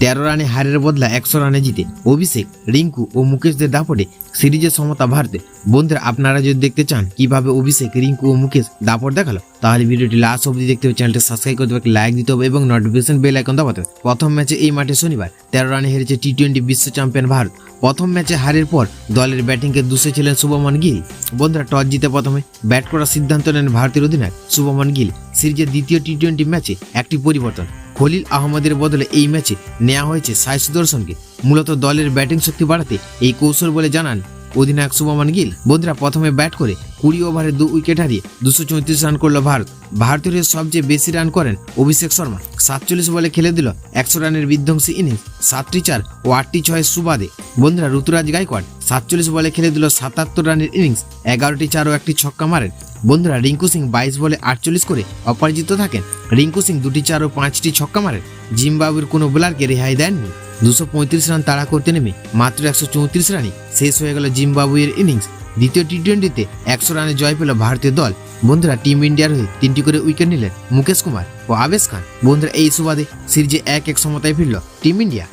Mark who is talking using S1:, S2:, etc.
S1: 13 রানে হারের বদলা 100 রানে জিতে অভিষেক, রিঙ্কু ও মুকেশদের দাপটে সিরিজের সমতা ভারতে। বন্ধুরা, আপনারা যদি দেখতে চান কিভাবে অভিষেক, রিঙ্কু ও মুকেশ দাপট দেখালো, তাহলে ভিডিওটি লাস্ট অবধি দেখতে হবে। চ্যানেলটি সাবস্ক্রাইব করতে হবে, লাইক দিতে হবে এবং নোটিফিকেশন বেল আইকন দাবাতে হবে। প্রথম ম্যাচে এই মাঠে শনিবার 13 রানে হেরেছে টি-20 বিশ্ব চ্যাম্পিয়ন ভারত। প্রথম ম্যাচে হারের পর দলের ব্যাটিংকে দুষে ছিলেন শুভমন গিল। বন্ধুরা, টস জিতে প্রথমে ব্যাট করার সিদ্ধান্ত নেন ভারতের অধিনায়ক শুভমন গিল। সিরিজের দ্বিতীয় টি-20 ম্যাচে একটি পরিবর্তন, খলিল আহমেদের বদলে এই ম্যাচে নেওয়া হয়েছে সাই সুদর্শনকে। মূলত দলের ব্যাটিং শক্তি বাড়াতে এই কৌশল বলে জানান অধিনায়ক শুভমন গিল। বন্ধুরা, প্রথমে ব্যাট করে 20 ওভারে 2 উইকেট হারিয়ে 234 রান করল ভারত। ভারতের হয়ে সবচেয়ে বেশি রান করেন অভিষেক শর্মা। 47 বলে খেলে দিল 100 রানের বিধ্বংসী ইনিংস, 7টি 4 ও 8টি 6 সুবাদে। বন্ধুরা, ঋতুরাজ গায়কোয়াড় 47 বলে খেলে দিল 77 রানের ইনিংস, 11টি 4 ও একটি ছক্কা মারেন। বন্ধুরা, রিঙ্কু সিং 22 বলে 48 করে অপরাজিত থাকেন। রিঙ্কু সিং 2টি 4 ও 5টি ছক্কা মারেন। জিম্বাবুয়ের কোনো বোলারকে রেহাই দেননি। 235 রান তাড়া করতে নেমে মাত্র 134 রানে শেষ হয়ে গেল জিম্বাবুয়ের ইনিংস। দ্বিতীয় টি-20তে 100 রানে জয় পেল ভারতীয় দল। বন্ধুরা, টিম ইন্ডিয়ার হয়ে 3টি করে উইকেট নিলেন মুকেশ কুমার ও আবেশ খান। বন্ধুরা, এই সুবাদে সিরিজে 1-1 সমতায় ফিরল টিম ইন্ডিয়া।